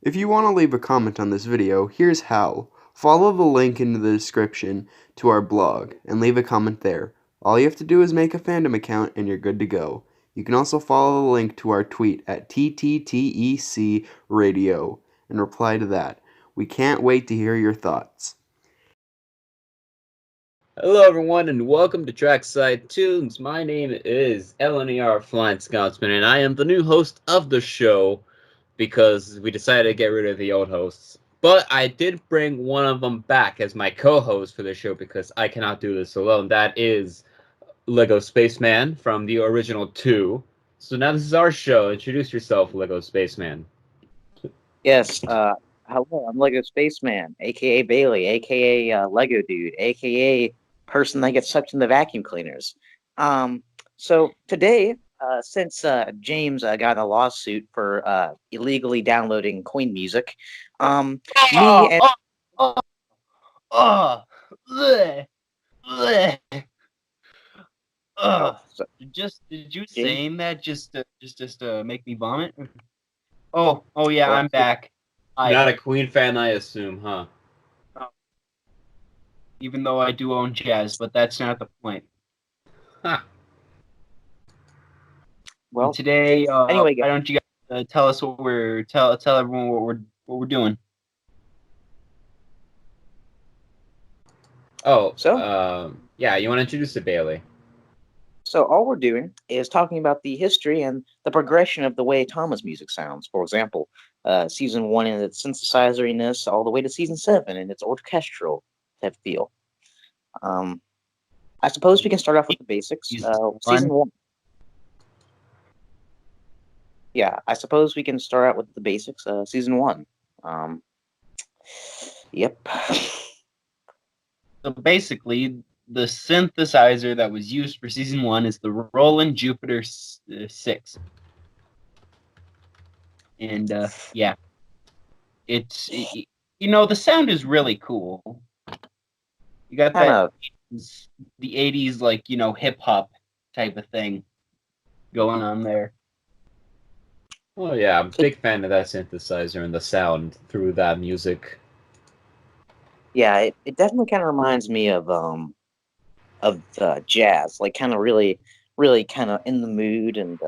If you want to leave a comment on this video, here's how. Follow the link in the description to our blog and leave a comment there. All you have to do is make a fandom account and you're good to go. You can also follow the link to our tweet at TTTEC Radio and reply to that. We can't wait to hear your thoughts. Hello everyone and welcome to Trackside Tunes. My name is LNERFlyingScotsman and I am the new host of the show because we decided to get rid of the old hosts. But I did bring one of them back as my co-host for the show because I cannot do this alone. That is Legospaceman from the original 2. So now this is our show. Introduce yourself, Legospaceman. Yes, hello, I'm Legospaceman, aka Bailey, aka Lego Dude, aka person that gets sucked in the vacuum cleaners. So today, since James got in a lawsuit for illegally downloading Queen music, me and Bleh, bleh. so, Did you James, saying that just to make me vomit? Oh yeah, well, I'm back. Not a Queen fan, I assume, huh? Even though I do own jazz, but that's not the point. Huh. well, And today, anyway, why don't you guys tell us what we're tell everyone what we're doing? Oh, So? Yeah, you want to introduce it, Bailey? So all we're doing is talking about the history and the progression of the way Thomas music sounds. For example, season 1 in its synthesizeriness, all the way to season 7 in its orchestral type feel. I suppose we can start off with the basics. Season 1. Yeah, I suppose we can start out with the basics. Season 1. Yep. So basically, the synthesizer that was used for season 1 is the Roland Jupiter 6. And yeah, the sound is really cool. You got that the 80s like hip hop type of thing going on there. Oh yeah, I'm a big fan of that synthesizer and the sound through that music. Yeah, it definitely kind of reminds me of jazz, like kind of really kind of in the mood. And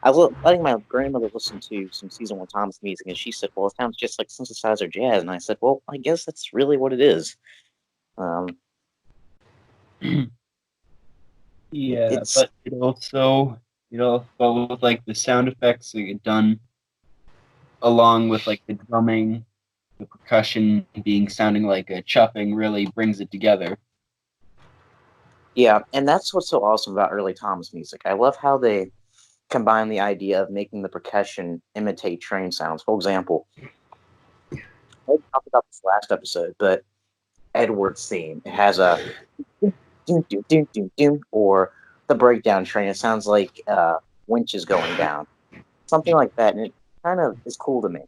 I was letting my grandmother listen to some season 1 Thomas music, and she said, "Well, it sounds just like synthesizer jazz." And I said, "Well, I guess that's really what it is." Yeah, but it also with like the sound effects that get done along with like the drumming, the percussion sounding like a chuffing really brings it together. Yeah, and that's what's so awesome about early Thomas music. I love how they combine the idea of making the percussion imitate train sounds. For example, I talked about this last episode, but Edward's theme, it has a doom, doom, doom, doom, doom, or the breakdown train. It sounds like winches going down, something like that, and it kind of is cool to me.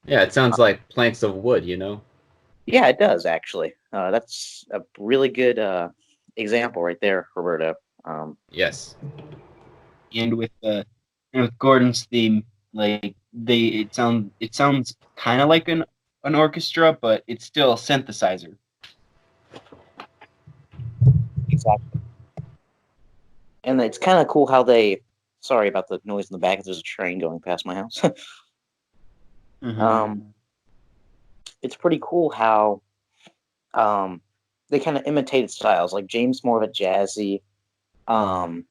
Yeah, it sounds like planks of wood, you know? Yeah, it does actually. That's a really good example right there, Roberto. Yes. And with Gordon's theme, like it sounds kind of like an orchestra, but it's still a synthesizer. Exactly. And it's kind of cool how they. Sorry about the noise in the back. There's a train going past my house. It's pretty cool how they kind of imitated styles. Like James more of a jazzy. Thomas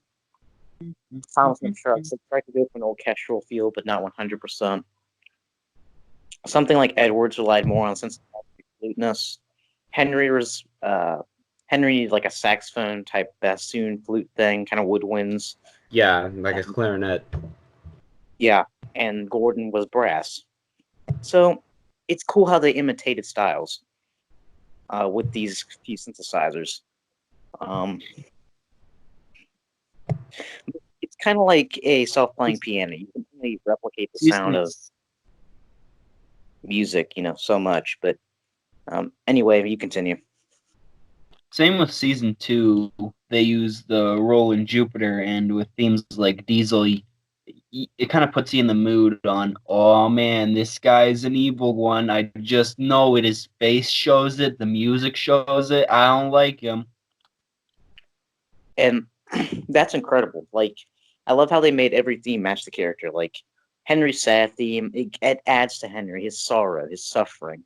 and Trucks tried to go for an orchestral feel, but not 100%. Something like Edwards relied more on sense of fluteness. Henry was like a saxophone type bassoon flute thing, kind of woodwinds. Yeah, like a clarinet. Yeah, and Gordon was brass. So it's cool how they imitated styles with these few synthesizers. It's kind of like a self-playing piano. You can really replicate the sound of music, so much. But anyway, you continue. Same with season 2. They use the Roland Jupiter, and with themes like Diesel, it kind of puts you in the mood on, oh man, this guy's an evil one. I just know it. His face shows it. The music shows it. I don't like him. And that's incredible. Like, I love how they made every theme match the character. Like, Henry's sad theme, it adds to Henry, his sorrow, his suffering.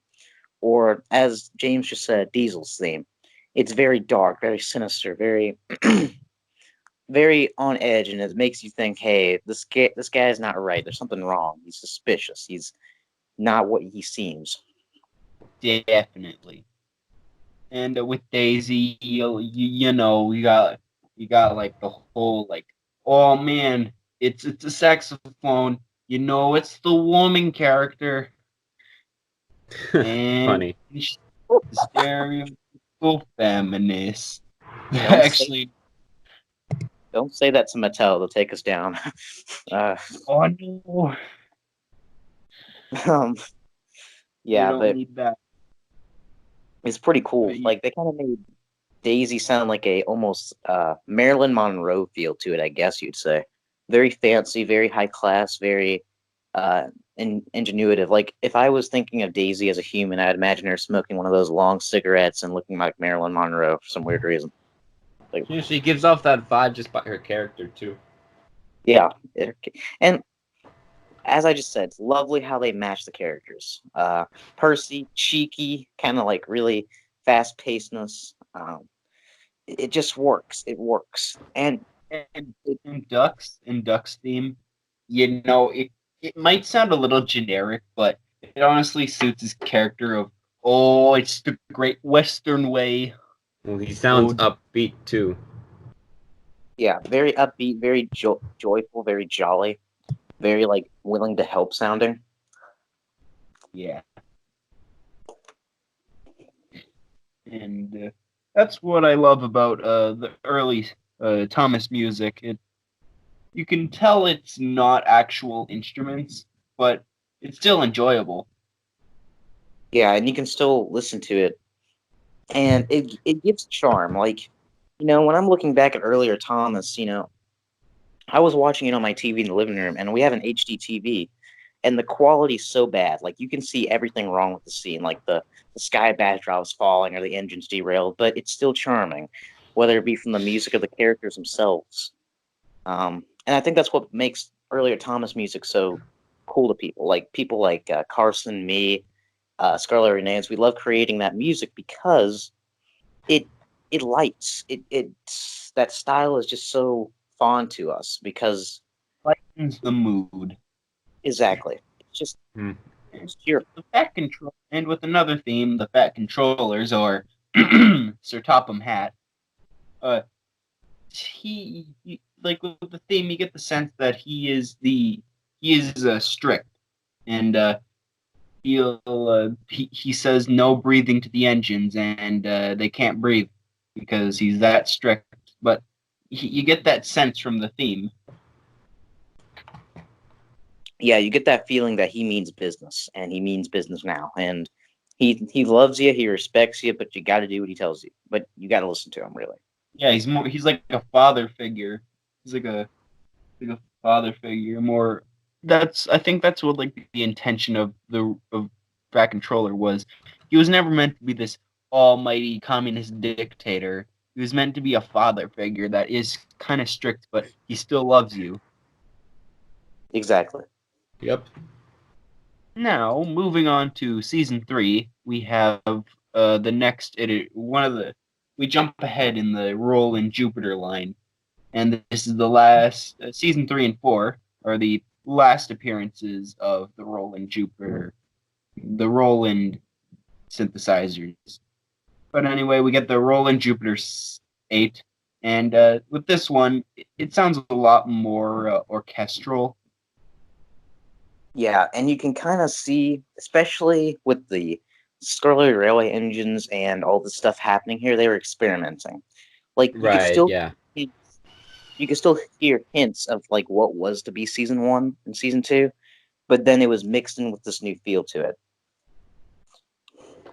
Or, as James just said, Diesel's theme. It's very dark, very sinister, very very on edge, and it makes you think, hey, this guy's not right. There's something wrong. He's suspicious. He's not what he seems. Definitely. And with Daisy, you know, you got like the whole like, oh man, it's a saxophone. You know, it's the woman character, and Funny. she's stereotypical feminist. Actually, Don't say that to Mattel. They'll take us down. oh no, um, yeah, you don't but need that. it's pretty cool. But Like, they kind of made Daisy sound like a almost Marilyn Monroe feel to it, I guess you'd say. Very fancy, very high class, very ingenuitive. Like, if I was thinking of Daisy as a human, I'd imagine her smoking one of those long cigarettes and looking like Marilyn Monroe for some weird reason. Like, She gives off that vibe just by her character too. yeah. And as I just said, it's lovely how they match the characters. Percy, cheeky, kind of like really fast pacedness. It just works. It works. And in Duck's theme, you know, it might sound a little generic, but it honestly suits his character of, oh, it's the great Western way. Well, he sounds upbeat too. yeah, very upbeat, very joyful, very jolly, very like willing to help sounding. Yeah. And that's what I love about the early Thomas music. You can tell it's not actual instruments, but it's still enjoyable. Yeah, and you can still listen to it, and it gives charm. Like, when I'm looking back at earlier Thomas, I was watching it on my TV in the living room, and we have an HD TV, and the quality's so bad. Like, you can see everything wrong with the scene, like the sky backdrop's falling or the engine's derailed, but it's still charming, whether it be from the music or the characters themselves. And I think that's what makes earlier Thomas music so cool to people. Like people like Carson, me, Scarlet Renae's. We love creating that music because it lights. It's that style is just so fond to us because Lightens the mood. exactly. It's just it's cheerful. The Fat Control, and with another theme, the Fat Controllers, or Sir Topham Hatt. He like with the theme, you get the sense that he is strict, and he says no breathing to the engines, and they can't breathe because he's that strict. But you get that sense from the theme. Yeah, you get that feeling that he means business, and he means business now, and he loves you, he respects you, but you got to do what he tells you. But you got to listen to him, really. Yeah, he's like a father figure. He's like a father figure. More I think that's what like the intention of Fat Controller was. He was never meant to be this almighty communist dictator. He was meant to be a father figure that is kind of strict, but he still loves you. Exactly. Yep. Now, moving on to season 3, we have the next we jump ahead in the Roland Jupiter line, and this is the last season 3 and 4 are the last appearances of the Roland synthesizers. But anyway, we get the Roland Jupiter 8, and with this one, it sounds a lot more orchestral. Yeah, and you can kind of see, especially with the Scarlet Railway engines and all the stuff happening here, they were experimenting. Like you could still, you could still hear hints of like what was to be season 1 and season 2, but then it was mixed in with this new feel to it.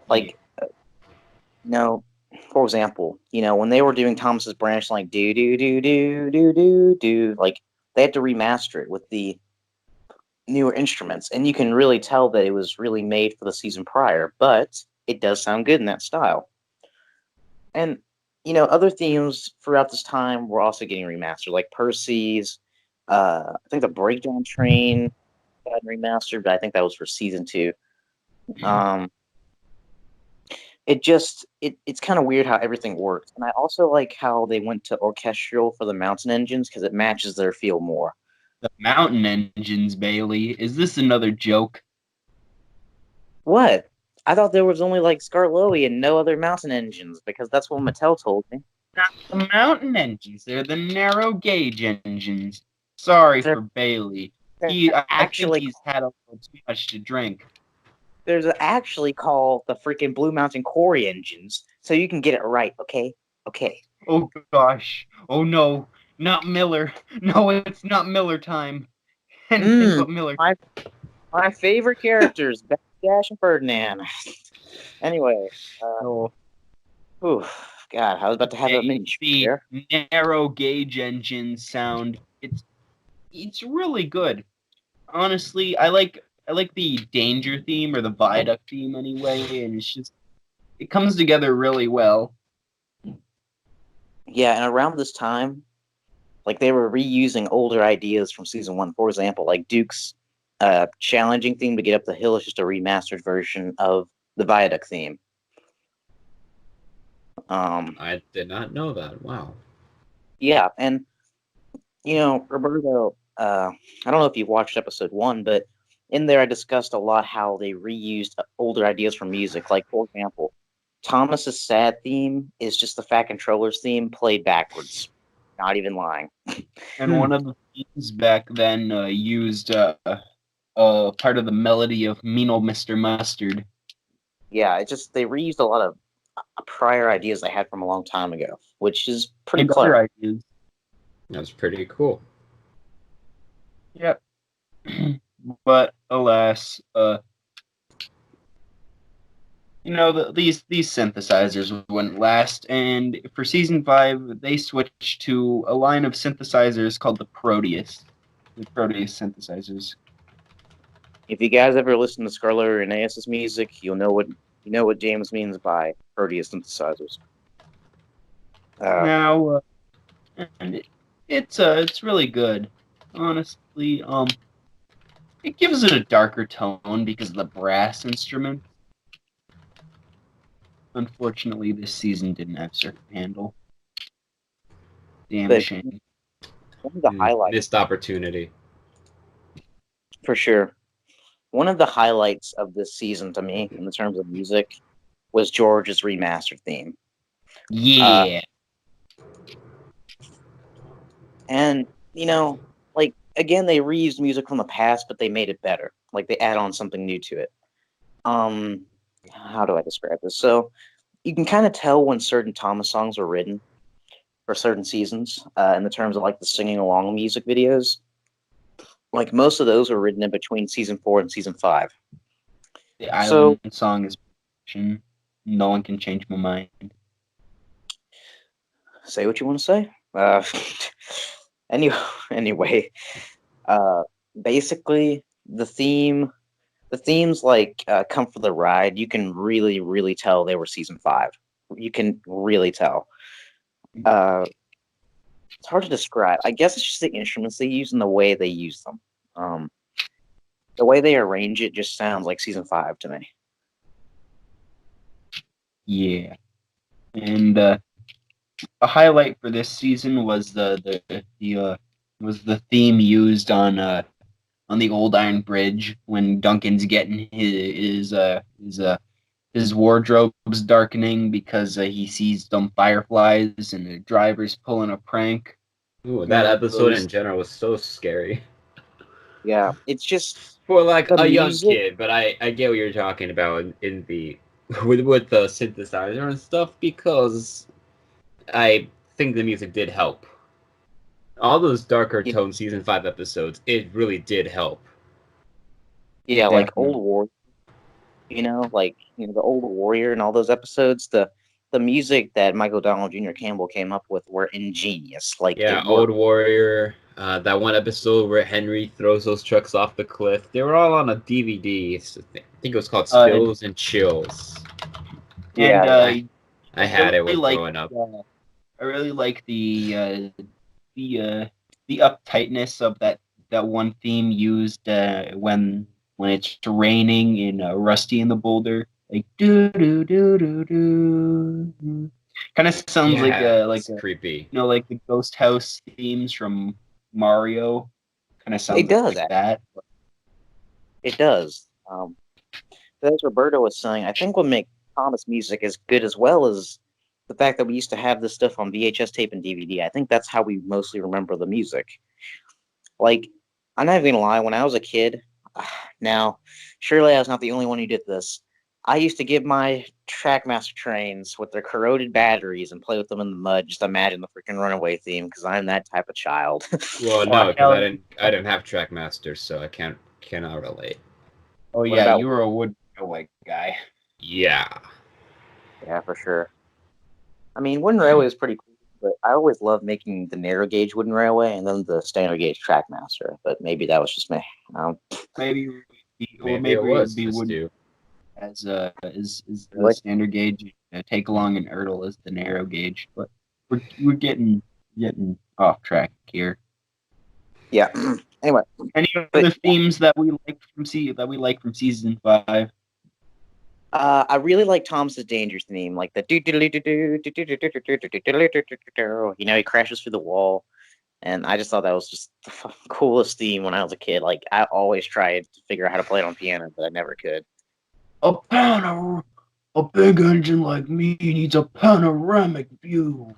Like, for example, when they were doing Thomas's branch, like do do do do do do do, like they had to remaster it with the newer instruments, and you can really tell that it was really made for the season prior, but it does sound good in that style. And other themes throughout this time were also getting remastered, like Percy's. I think the Breakdown Train got remastered, but I think that was for season 2. It's kind of weird how everything works, and I also like how they went to orchestral for the mountain engines because it matches their feel more. The mountain engines, Bailey. Is this another joke? What? I thought there was only like Scarloey and no other mountain engines because that's what Mattel told me. Not the mountain engines. They're the narrow gauge engines. Sorry They're- for Bailey. I actually- think he's had a little too much to drink. There's actually called the freaking Blue Mountain Quarry engines, so you can get it right, okay? Okay. Oh gosh. Oh no. Not Miller. No, it's not Miller time. Anything but Miller. My favorite characters, Beth, Dash, and Ferdinand. Anyway, Oh. God, I was about to have a mini The narrow gauge engine sound. It's really good. Honestly, I like the danger theme or the viaduct theme anyway, and it comes together really well. Yeah, and around this time, like they were reusing older ideas from season 1. For example, like Duke's challenging theme to get up the hill is just a remastered version of the viaduct theme. I did not know that. Wow. Yeah, and Roberto, I don't know if you've watched episode 1, but in there I discussed a lot how they reused older ideas from music. Like, for example, Thomas's sad theme is just the Fat Controller's theme played backwards. Not even lying. And one of the themes back then used part of the melody of Mean Old Mr. Mustard. Yeah, they reused a lot of prior ideas they had from a long time ago, which is pretty clever. Ideas. That's pretty cool. Yep. But alas, these synthesizers wouldn't last, and for season 5, they switched to a line of synthesizers called the Proteus synthesizers. If you guys ever listen to Scarlett or Aeneas' music, you'll know what James means by Proteus synthesizers. Now, and it's really good, honestly. It gives it a darker tone because of the brass instrument. Unfortunately, this season didn't have circuit handle. Damn shame. One of the highlights, Missed opportunity. for sure. One of the highlights of this season to me, in terms of music, was George's remastered theme. Yeah. And again, they reused music from the past, but they made it better. Like they add on something new to it. How do I describe this? So you can kind of tell when certain Thomas songs were written for certain seasons, in the terms of like the singing along music videos. Like most of those were written in between season 4 and season 5. The Island song is no one can change my mind. Say what you want to say. Anyway, basically the themes like Come for the Ride, you can really, really tell they were season 5. You can really tell. It's hard to describe. I guess it's just the instruments they use and the way they use them. The way they arrange it just sounds like season 5 to me. Yeah. And a highlight for this season was the theme used on the Old Iron Bridge when Duncan's getting his wardrobe's darkening because he sees some fireflies and the driver's pulling a prank. Ooh, that episode in general was so scary. Yeah, it's just For like the a young music- kid, but I get what you're talking about in the with the synthesizer and stuff, because I think the music did help. All those darker tone season 5 episodes, it really did help. Yeah, like Definitely. Old War, the Old Warrior and all those episodes, the the music that Michael Donald Jr. Campbell came up with were ingenious. Like, Yeah, it Old worked. Warrior. That one episode where Henry throws those trucks off the cliff. They were all on a DVD. I think it was called Spills and Chills. And Yeah, I had it when like growing up. I really like the uptightness of that one theme used when it's raining in Rusty and the Boulder, like do do do do do. Kind of sounds It's creepy. like the Ghost House themes from Mario. Kind of sounds It does, like that. it does. But as Roberto was saying, I think what makes Thomas music as good as well as the fact that we used to have this stuff on VHS tape and DVD. I think that's how we mostly remember the music. Like, I'm not even gonna lie, when I was a kid, now, surely I was not the only one who did this. I used to get my Trackmaster trains with their corroded batteries and play with them in the mud. Just imagine the freaking Runaway theme, because I'm that type of child. Well, no, because I didn't have Trackmasters, so I cannot relate. Oh What yeah, about- you were a wood railway guy. Yeah. Yeah, for sure. I mean, Wooden Railway is pretty cool, but I always loved making the narrow gauge Wooden Railway and then the standard gauge Trackmaster. But maybe that was just me. Maybe Maybe it was just wood you. as the What? standard gauge, take along and Ertl as the narrow gauge. But we're getting off track here. Yeah. Anyway, Any other themes that we like from season 5? I really like Thomas's Danger theme, like the do do do do do do do do do do do do. He crashes through the wall, and I just thought that was just the coolest theme when I was a kid. Like, I always tried to figure out how to play it on piano, but I never could. A big engine like me needs a panoramic view.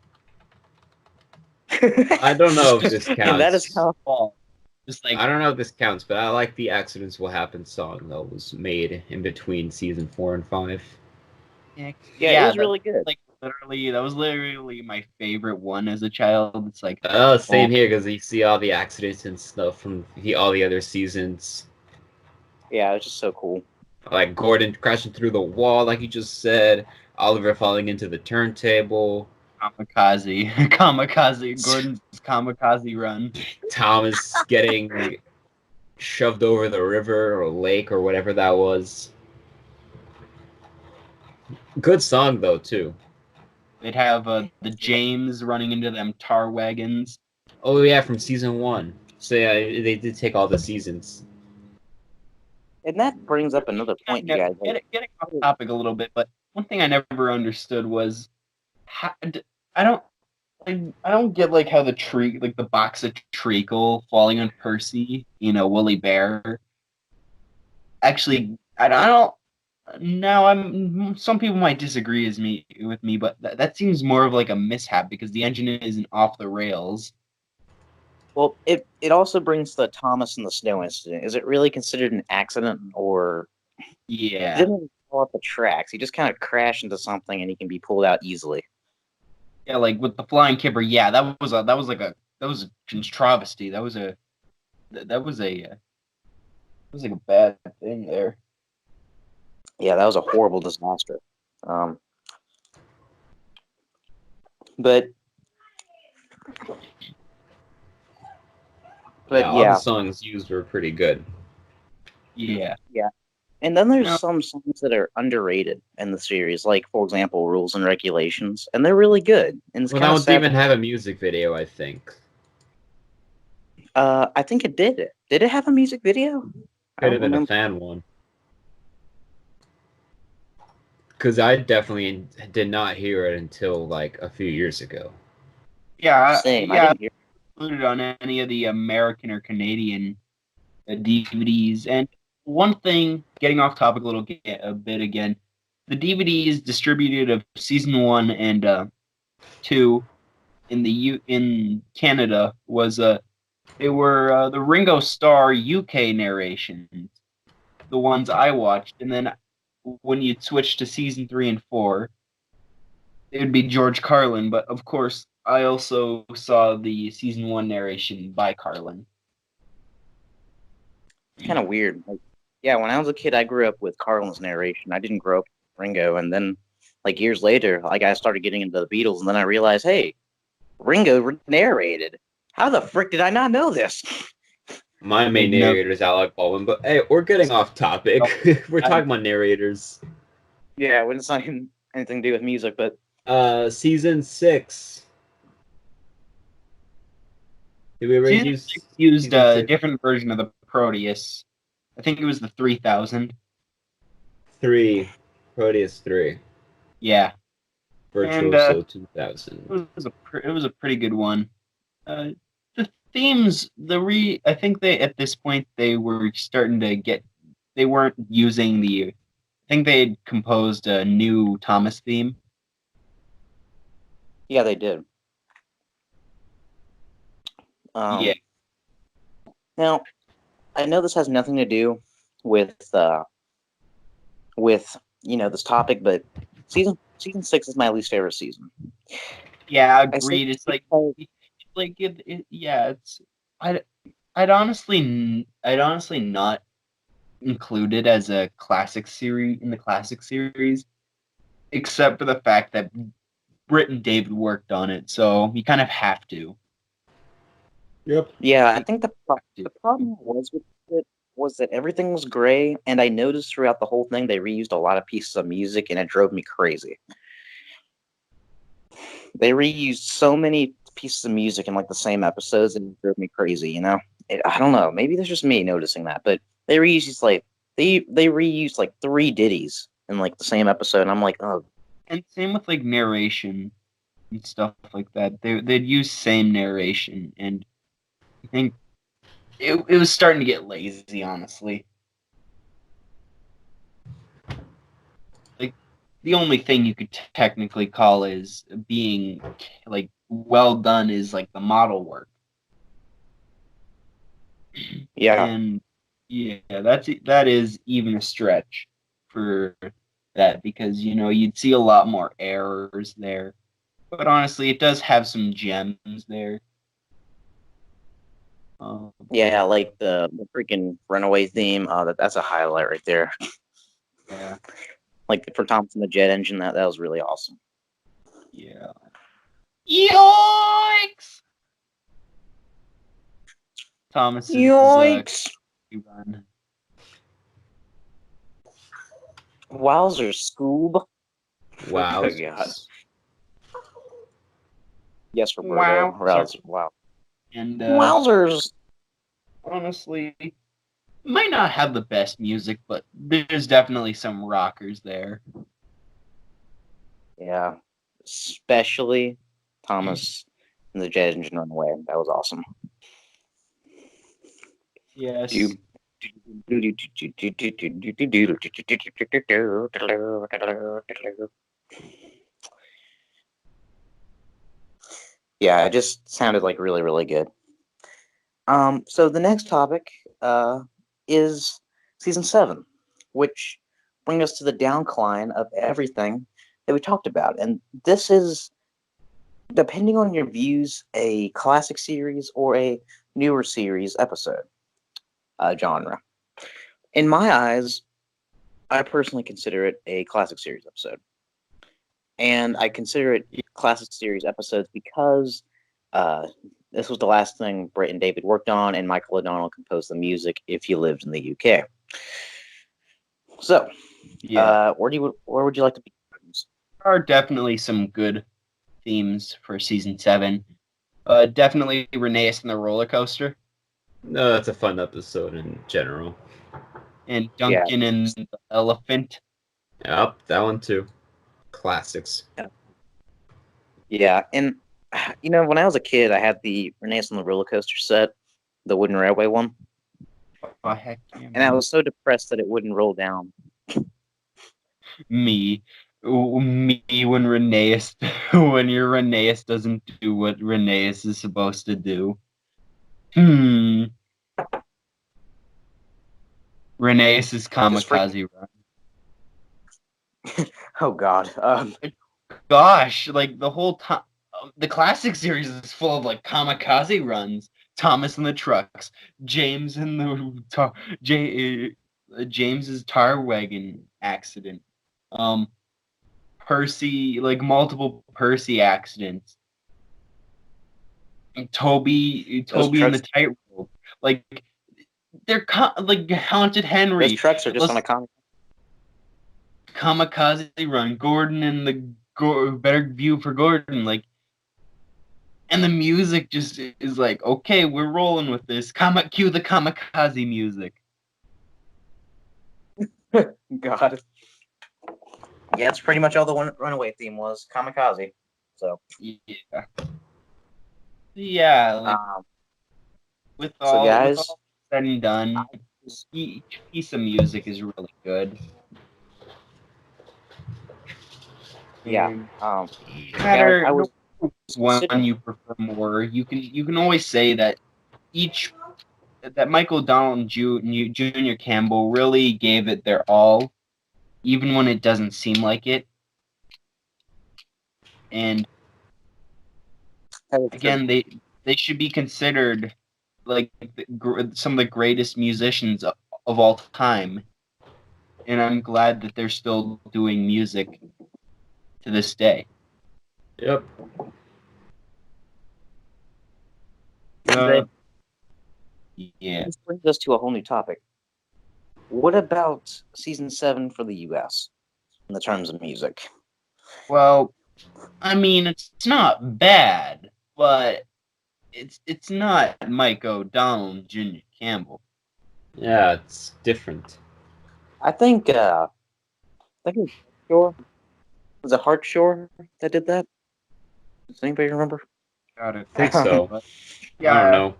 I don't know if this counts. And that is how. Just like I don't know if this counts, but I like the Accidents Will Happen song that was made in between season 4 and 5. Yeah, it was really good. Like that was literally my favorite one as a child. It's like Same here, because you see all the accidents and stuff from all the other seasons. Yeah, it was just so cool. Like Gordon crashing through the wall, like you just said. Oliver falling into the turntable. kamikaze, Gordon's kamikaze run. Thomas getting shoved over the river or lake or whatever that was. Good song though too. They'd have the James running into them tar wagons. Oh yeah, from season 1. So yeah, they did take all the seasons. And that brings up another point, you guys. Getting off topic a little bit, but one thing I never understood was I don't get like how the box of treacle falling on Percy, Woolly Bear. Actually, I don't. Now some people might disagree with me, but that seems more of like a mishap because the engine isn't off the rails. Well, it also brings the Thomas and the Snow incident. Is it really considered an accident, or he Yeah, didn't fall off the tracks? He just kind of crashed into something, and he can be pulled out easily. yeah, like with the flying kipper. Yeah, that was a travesty. That was a bad thing there. Yeah, that was a horrible disaster. But All the songs used were pretty good. Yeah. And then there's some songs that are underrated in the series, like, for example, Rules and Regulations, and they're really good. And it's Well, kind that of one even have a music video, I think. I think it did. Did it have a music video? Could have been a fan one. Because I definitely did not hear it until like a few years ago. Yeah, Same. yeah. I didn't hear. Included on any of the American or Canadian DVDs. And one thing, getting off topic a bit again, the DVDs distributed of season 1 and 2 in Canada was they were the Ringo Starr UK narrations, the ones I watched, and then when you'd switch to season 3 and 4, it would be George Carlin. But of course, I also saw the season 1 narration by Carlin. Kind of weird. Like, yeah, when I was a kid, I grew up with Carlin's narration. I didn't grow up with Ringo. And then, like years later, like I started getting into the Beatles, and then I realized, hey, Ringo narrated. How the frick did I not know this? My main narrator is Alec Baldwin, but hey, we're getting off topic. We're talking about narrators. Yeah, it's not even anything to do with music, but Season 6. Did we ever used a different version of the Proteus? I think it was the 3000. 3. Proteus 3. Yeah. Virtuoso 2000. It was a pretty good one. The themes, I think at this point they were starting to get. They weren't using I think they had composed a new Thomas theme. Yeah, they did. Yeah. Now, I know this has nothing to do with this topic, but season 6 is my least favorite season. Yeah, agreed. It's I'd honestly not include it as a classic series in the classic series, except for the fact that Britt and David worked on it, so you kind of have to. Yep. Yeah, I think the problem was with it was that everything was gray, and I noticed throughout the whole thing they reused a lot of pieces of music, and it drove me crazy. They reused so many pieces of music in like the same episodes, and it drove me crazy. You know, I don't know. Maybe there's just me noticing that, but they reused they reused like 3 ditties in like the same episode, and I'm like, oh. And same with like narration and stuff like that. They'd use same narration, and I think it was starting to get lazy, honestly. Like the only thing you could technically call is being like well done is like the model work. Yeah. And yeah, that is even a stretch for that, because you'd see a lot more errors there. But honestly, it does have some gems there. Yeah, like the freaking Runaway theme. That's a highlight right there. Yeah. Like for Thompson the Jet Engine, that was really awesome. Yeah. Yoinks! Thomas. Yoinks! Wowzer, Scoob. Wow. Oh, God. Yes, Roberto. Wow. And Wowzers. Honestly, might not have the best music, but there's definitely some rockers there. Yeah, especially Thomas and the Jet Engine Runaway. That was awesome. Yes. Yeah, it just sounded like really, really good. So the next topic is season 7, which brings us to the downcline of everything that we talked about. And this is, depending on your views, a classic series or a newer series episode genre. In my eyes, I personally consider it a classic series episode. And I consider it classic series episodes because this was the last thing Britt and David worked on, and Michael O'Donnell composed the music if he lived in the UK. So, yeah. where would you like to begin? There are definitely some good themes for season 7. Definitely Rheneas and the roller coaster. No, that's a fun episode in general. And Duncan and the elephant. Yep, that one too. Classics. Yeah, and when I was a kid, I had the Rheneas and the roller coaster set, the wooden railway one. Oh, heck yeah, and I was so depressed that it wouldn't roll down. Me when Rheneas when your Rheneas doesn't do what Rheneas is supposed to do. Rheneas' kamikaze run. Oh God. Gosh, like the whole time, the classic series is full of like kamikaze runs. Thomas and the trucks, James and the James's tar wagon accident. multiple Percy accidents. Toby and the Tightrope, like they're like Haunted Henry. Those trucks are just on a kamikaze run. Gordon and the better view for Gordon, like, and the music just is like, okay, we're rolling with this. Cue the kamikaze music. God. Yeah, it's pretty much all the Runaway theme was kamikaze. So yeah, like with all said and done, each piece of music is really good. Yeah. No matter one you prefer more, you can always say that Michael Donald and Junior Campbell really gave it their all, even when it doesn't seem like it. And again, they should be considered like some of the greatest musicians of all time. And I'm glad that they're still doing music to this day. Yep. Yeah. This brings us to a whole new topic. What about season 7 for the US in the terms of music? Well, I mean, it's not bad, but it's not Mike O'Donnell and Junior Campbell. Yeah, it's different. I think it was Shore. Was it Hartshore that did that? Does anybody remember? Got it. I think so. Yeah, I don't know.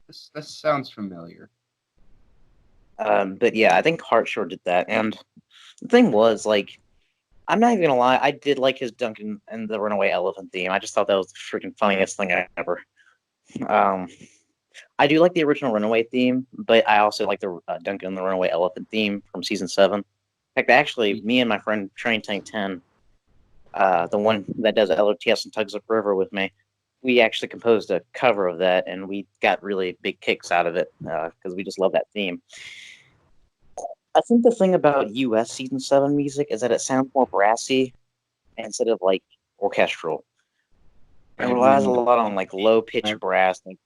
This sounds familiar. But yeah, I think Hartshore did that. And the thing was, like, I'm not even gonna lie, I did like his Duncan and the Runaway Elephant theme. I just thought that was the freaking funniest thing ever. I do like the original Runaway theme, but I also like the Duncan and the Runaway Elephant theme from season 7. In fact, actually, me and my friend Trainsantugs, the one that does LOTS and Tugs Up River with me, we actually composed a cover of that, and we got really big kicks out of it because we just love that theme. I think the thing about US season 7 music is that it sounds more brassy instead of like orchestral. It relies a lot on like low pitch brass, like,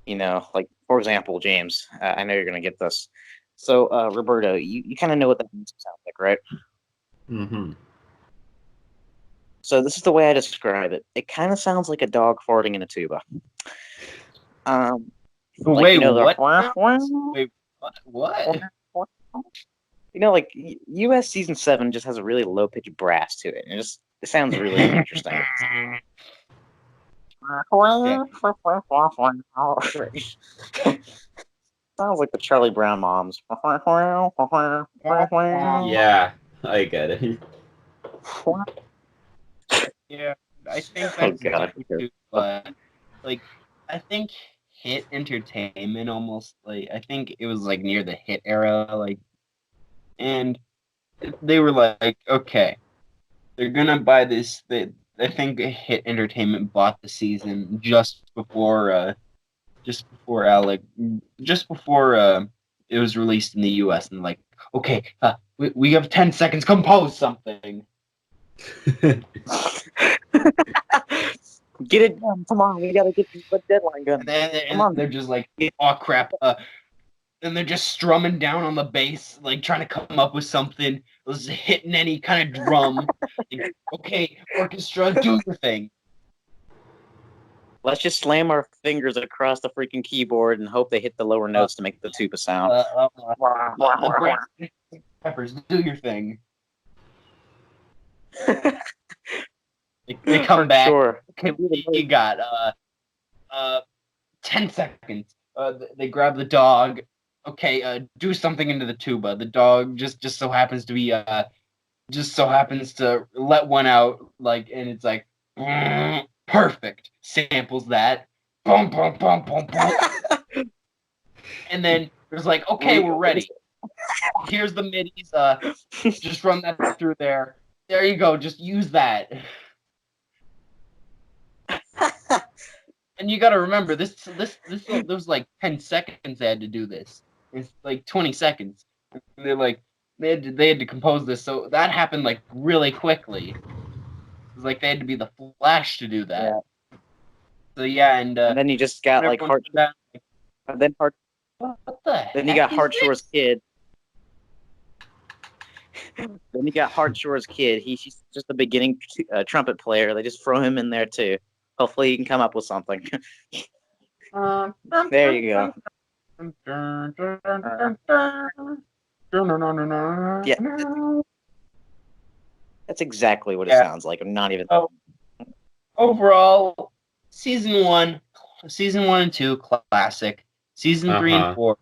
you know, like for example, James. I know you're gonna get this. So, Roberto, you kind of know what that music sounds like, right? Mm-hmm. So this is the way I describe it. It kind of sounds like a dog farting in a tuba. Like, wait, you know, what? Wait, what? You know, like US season 7 just has a really low pitched brass to it, and it sounds really interesting. Sounds like the Charlie Brown moms. Yeah, I get it. Yeah, I think that's too, like, I think Hit Entertainment almost, like, I think it was like near the Hit era, like, and they were like, okay, they're gonna buy this. I think Hit Entertainment bought the season just before it was released in the US, and like, okay, we have 10 seconds, compose something. Get it done. Come on, we gotta get the deadline done. And they're just like, oh crap. And they're just strumming down on the bass, like trying to come up with something. Just hitting any kind of drum. Like, okay, orchestra, do your thing. Let's just slam our fingers across the freaking keyboard and hope they hit the lower notes to make the tuba sound. Peppers, do your thing. They come back. Sure. Okay, you got 10 seconds. They grab the dog. Okay, do something into the tuba. The dog just so happens to be let one out, like, and it's like perfect. Samples that. Boom, boom, boom, boom, boom. And then there's like, okay, we're ready. Here's the midis. Just run that through there. There you go. Just use that. And you got to remember, this was like 10 seconds they had to do this. It's like 20 seconds. And they're like, they had to compose this, so that happened like really quickly. It was like they had to be the Flash to do that. Yeah. So yeah, and then you just got like everyone found out, and then what the then you heck got is Hardshore's this? kid. Then you got Hardshore's kid. He's just a beginning trumpet player. They just throw him in there too. Hopefully, he can come up with something. There you go. Yeah, that's exactly what it sounds like. I'm not even. Oh, overall, season 1 and 2 classic. Season 3 and 4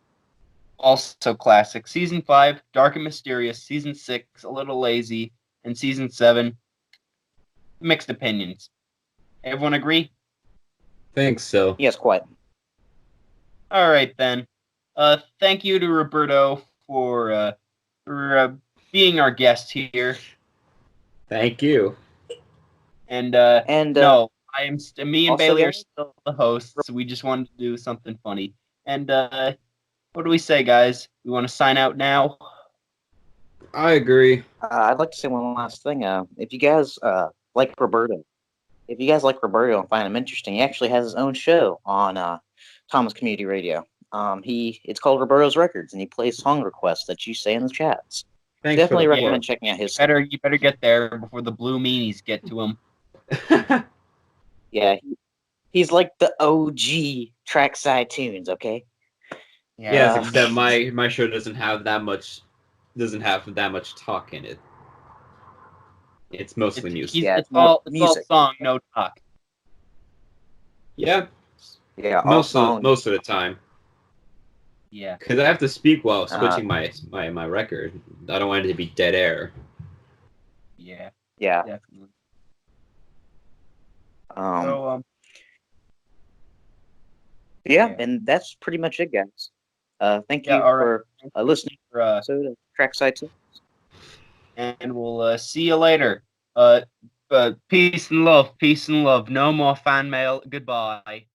also classic. Season 5 dark and mysterious. Season 6 a little lazy, and season 7 mixed opinions. Everyone agree? Think so. Yes, quite. All right then. Thank you to Roberto for being our guest here. Thank you. And And no, me and also, Bailey are guys, still the hosts, so we just wanted to do something funny. And what do we say, guys? We want to sign out now? I agree. I'd like to say one last thing. If you guys like Roberto, and find him interesting, he actually has his own show on Thomas Community Radio. It's called Roberto's Records, and he plays song requests that you say in the chats. Thanks Definitely for the recommend checking out his. You better get there before the blue meanies get to him. Yeah, he's like the OG Trackside tunes. Okay. Yes, except my show doesn't have that much talk in it. It's mostly music. It's all song, no talk. Yeah. Yeah. Most of the time. Yeah. Because I have to speak while switching my record. I don't want it to be dead air. Yeah. Yeah. Definitely. Yeah, and that's pretty much it, guys. Thank you for listening to Trackside Tunes. And we'll see you later. Peace and love. No more fan mail. Goodbye.